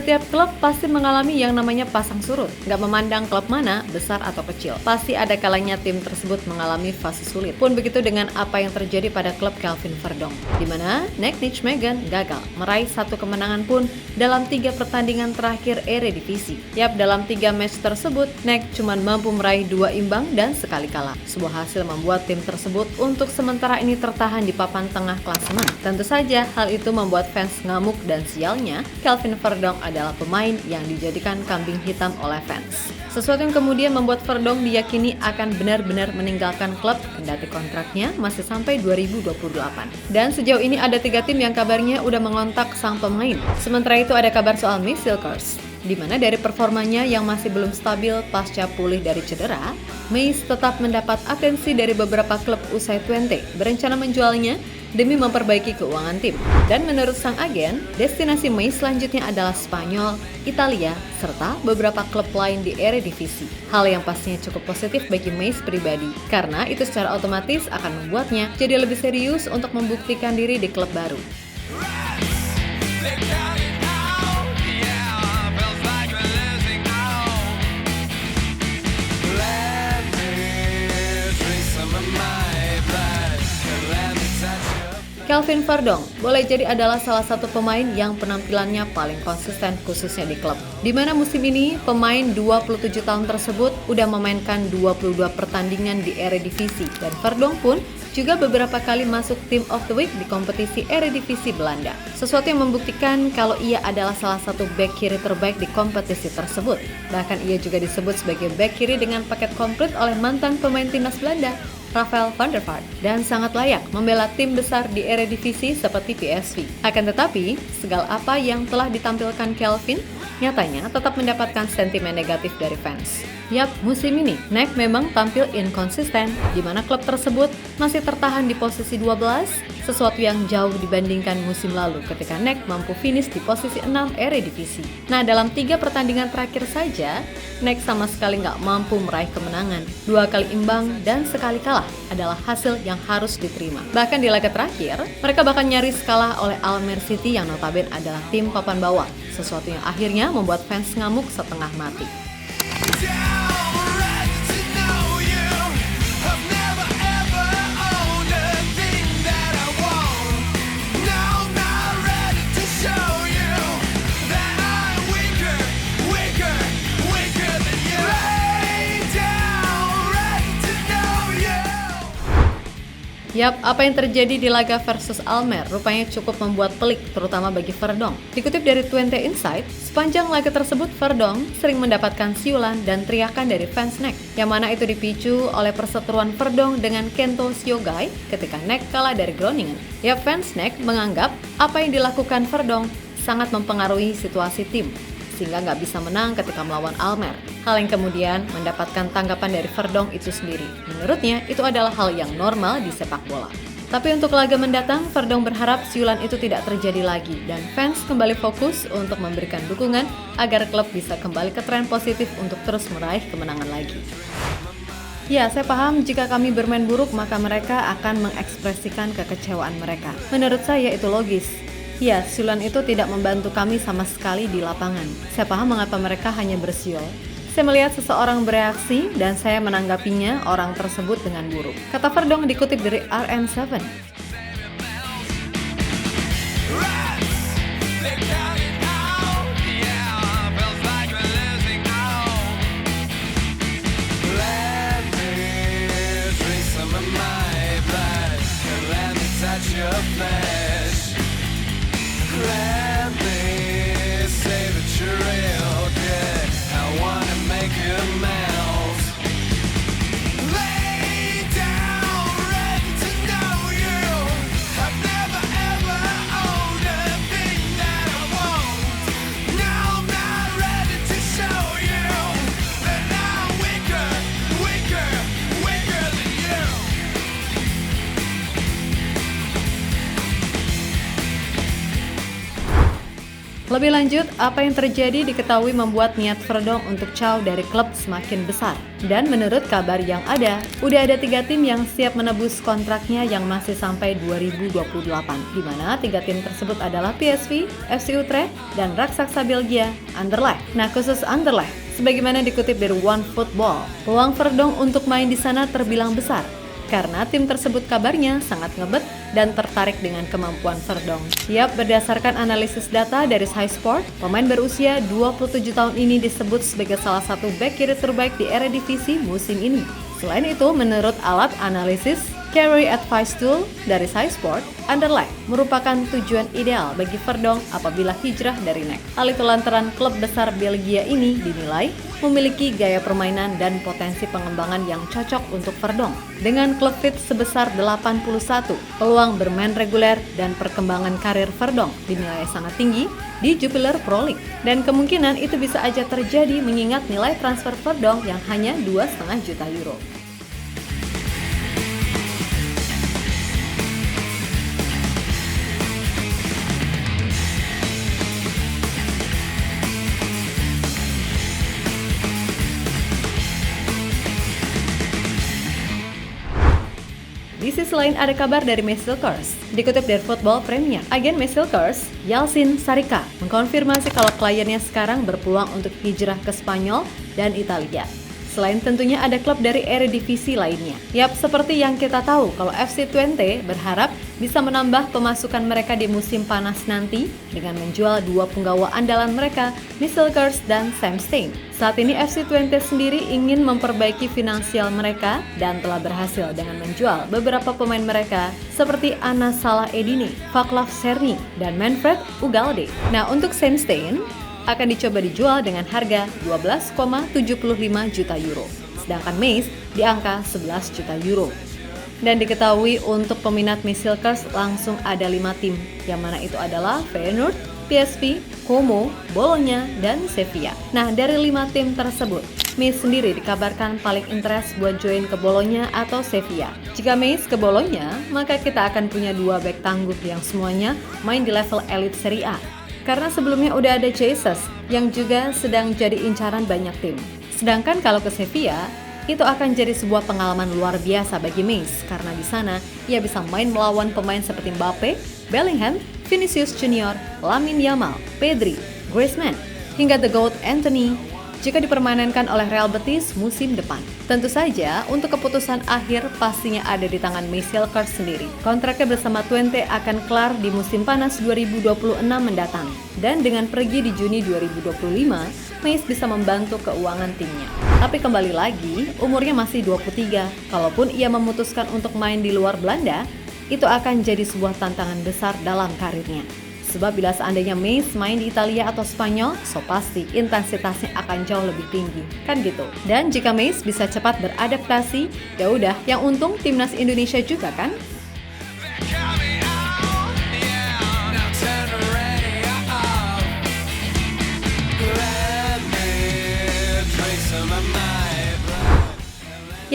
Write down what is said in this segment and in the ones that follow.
Setiap klub pasti mengalami yang namanya pasang surut. Nggak memandang klub mana, besar atau kecil. Pasti ada kalanya tim tersebut mengalami fase sulit. Pun begitu dengan apa yang terjadi pada klub Kelvin Verdonk, di mana Nick Nijmegen gagal meraih 1 kemenangan pun dalam 3 pertandingan terakhir Eredivisie. Dalam 3 match tersebut, Nick cuma mampu meraih 2 imbang dan sekali kalah. Sebuah hasil membuat tim tersebut untuk sementara ini tertahan di papan tengah klasemen. Tentu saja hal itu membuat fans ngamuk dan sialnya, Kelvin Verdonk adalah pemain yang dijadikan kambing hitam oleh fans. Sesuatu yang kemudian membuat Verdonk diyakini akan benar-benar meninggalkan klub kendati kontraknya masih sampai 2028. Dan sejauh ini ada 3 tim yang kabarnya udah mengontak sang pemain. Sementara itu ada kabar soal Mees Silkers, di mana dari performanya yang masih belum stabil pasca pulih dari cedera, Mees tetap mendapat atensi dari beberapa klub usai Twente berencana menjualnya demi memperbaiki keuangan tim. Dan menurut sang agen, destinasi Mees selanjutnya adalah Spanyol, Italia, serta beberapa klub lain di Eredivisie. Hal yang pastinya cukup positif bagi Mees pribadi, karena itu secara otomatis akan membuatnya jadi lebih serius untuk membuktikan diri di klub baru. Kelvin Verdonk boleh jadi adalah salah satu pemain yang penampilannya paling konsisten khususnya di klub. Di mana musim ini pemain 27 tahun tersebut udah memainkan 22 pertandingan di Eredivisie dan Verdonk pun juga beberapa kali masuk Team of the Week di kompetisi Eredivisie Belanda. Sesuatu yang membuktikan kalau ia adalah salah satu bek kiri terbaik di kompetisi tersebut. Bahkan ia juga disebut sebagai bek kiri dengan paket komplit oleh mantan pemain timnas Belanda, Rafael van der Vaart, dan sangat layak membela tim besar di Eredivisie seperti PSV. Akan tetapi, segala apa yang telah ditampilkan Kelvin, nyatanya tetap mendapatkan sentimen negatif dari fans. Musim ini, Nick memang tampil inkonsisten, di mana klub tersebut masih tertahan di posisi 12, sesuatu yang jauh dibandingkan musim lalu ketika Nick mampu finish di posisi 6 Eredivisie. Nah, dalam 3 pertandingan terakhir saja, Nick sama sekali nggak mampu meraih kemenangan. 2 kali imbang dan sekali kalah adalah hasil yang harus diterima. Bahkan di laga terakhir, mereka bahkan nyaris kalah oleh Almere City yang notabene adalah tim papan bawah, sesuatu yang akhirnya membuat fans ngamuk setengah mati. Apa yang terjadi di laga versus Almere rupanya cukup membuat pelik, terutama bagi Verdonk. Dikutip dari Twente Insight, sepanjang laga tersebut Verdonk sering mendapatkan siulan dan teriakan dari fans Nick, yang mana itu dipicu oleh perseteruan Verdonk dengan Kento Syogai ketika Nick kalah dari Groningen. Fans Nick menganggap apa yang dilakukan Verdonk sangat mempengaruhi situasi tim, sehingga nggak bisa menang ketika melawan Almere. Hal yang kemudian mendapatkan tanggapan dari Verdonk itu sendiri. Menurutnya, itu adalah hal yang normal di sepak bola. Tapi untuk laga mendatang, Verdonk berharap siulan itu tidak terjadi lagi dan fans kembali fokus untuk memberikan dukungan agar klub bisa kembali ke tren positif untuk terus meraih kemenangan lagi. Saya paham jika kami bermain buruk maka mereka akan mengekspresikan kekecewaan mereka. Menurut saya itu logis. Siulan itu tidak membantu kami sama sekali di lapangan. Saya paham mengapa mereka hanya bersiul. Saya melihat seseorang bereaksi dan saya menanggapinya orang tersebut dengan buruk. Kata Verdonk dikutip dari RN7. Lebih lanjut, apa yang terjadi diketahui membuat niat Verdong untuk Chow dari klub semakin besar. Dan menurut kabar yang ada, udah ada 3 tim yang siap menebus kontraknya yang masih sampai 2028, di mana 3 tim tersebut adalah PSV, FC Utrecht, dan raksasa Belgia, Anderlecht. Nah, khusus Anderlecht, sebagaimana dikutip dari OneFootball, peluang Verdong untuk main di sana terbilang besar, karena tim tersebut kabarnya sangat ngebet dan tertarik dengan kemampuan Verdong. Yap, berdasarkan analisis data dari Sky Sport, pemain berusia 27 tahun ini disebut sebagai salah satu bek kiri terbaik di Eredivisie musim ini. Selain itu, menurut alat analisis Career Advice Tool dari Sky Sport, Anderlecht merupakan tujuan ideal bagi Verdong apabila hijrah dari NEC. Hal itu lantaran klub besar Belgia ini dinilai memiliki gaya permainan dan potensi pengembangan yang cocok untuk Verdong. Dengan klub fit sebesar 81, peluang bermain reguler dan perkembangan karir Verdong dinilai sangat tinggi di Jupiler Pro League. Dan kemungkinan itu bisa aja terjadi mengingat nilai transfer Verdong yang hanya 2,5 juta euro. Di sisi lain ada kabar dari Mesilkers. Dikutip dari Football Premier, agen Mesilkers, Yalcin Sarika, mengkonfirmasi kalau kliennya sekarang berpeluang untuk hijrah ke Spanyol dan Italia. Selain tentunya ada klub dari Eredivisie lainnya. Yap, seperti yang kita tahu kalau FC Twente berharap bisa menambah pemasukan mereka di musim panas nanti dengan menjual 2 punggawa andalan mereka, Mesilkers dan Sam Stein. Saat ini FC Twente sendiri ingin memperbaiki finansial mereka dan telah berhasil dengan menjual beberapa pemain mereka seperti Anas Salah Edini, Vaclav Cerny, dan Manfred Ugalde. Nah, untuk Sam Stein akan dicoba dijual dengan harga 12,75 juta euro, sedangkan Mace di angka 11 juta euro. Dan diketahui untuk peminat Mesilkers langsung ada 5 tim, yang mana itu adalah Feyenoord, PSV, Como, Bologna, dan Sevilla. Nah, dari 5 tim tersebut, Mace sendiri dikabarkan paling interest buat join ke Bologna atau Sevilla. Jika Mace ke Bologna, maka kita akan punya 2 bek tangguh yang semuanya main di level elite Serie A. Karena sebelumnya udah ada Jesus yang juga sedang jadi incaran banyak tim. Sedangkan kalau ke Sevilla, itu akan jadi sebuah pengalaman luar biasa bagi Mace karena di sana ia bisa main melawan pemain seperti Mbappe, Bellingham, Vinicius Junior, Lamine Yamal, Pedri, Griezmann, hingga The GOAT Anthony jika dipermanenkan oleh Real Betis musim depan. Tentu saja, untuk keputusan akhir pastinya ada di tangan Mesilkers sendiri. Kontraknya bersama Twente akan kelar di musim panas 2026 mendatang. Dan dengan pergi di Juni 2025, Mace bisa membantu keuangan timnya. Tapi kembali lagi, umurnya masih 23. Kalaupun ia memutuskan untuk main di luar Belanda, itu akan jadi sebuah tantangan besar dalam karirnya. Sebab bila seandainya Mace main di Italia atau Spanyol, so pasti intensitasnya akan jauh lebih tinggi, kan gitu. Dan jika Mace bisa cepat beradaptasi, ya udah, yang untung timnas Indonesia juga kan.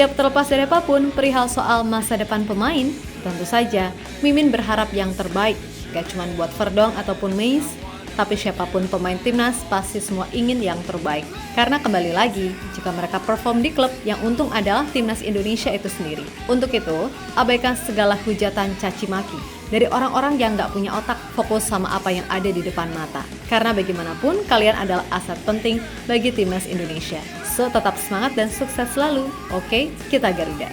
Yap, terlepas dari apapun perihal soal masa depan pemain, tentu saja Mimin berharap yang terbaik. Gak cuma buat Verdong ataupun Mace, tapi siapapun pemain timnas pasti semua ingin yang terbaik. Karena kembali lagi, jika mereka perform di klub, yang untung adalah timnas Indonesia itu sendiri. Untuk itu, abaikan segala hujatan caci maki dari orang-orang yang gak punya otak, fokus sama apa yang ada di depan mata. Karena bagaimanapun, kalian adalah aset penting bagi timnas Indonesia. So, tetap semangat dan sukses selalu. Oke, kita Garuda.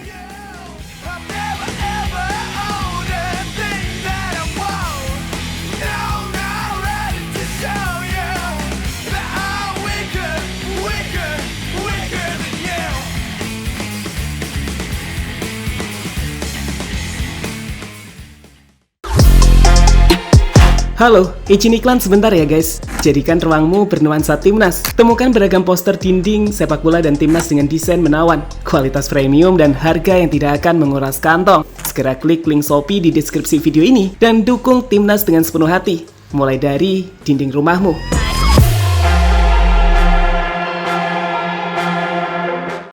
Halo, izin iklan sebentar ya guys. Jadikan ruangmu bernuansa timnas. Temukan beragam poster dinding, sepak bola dan timnas dengan desain menawan, kualitas premium dan harga yang tidak akan menguras kantong. Segera klik link Shopee di deskripsi video ini dan dukung timnas dengan sepenuh hati. Mulai dari dinding rumahmu.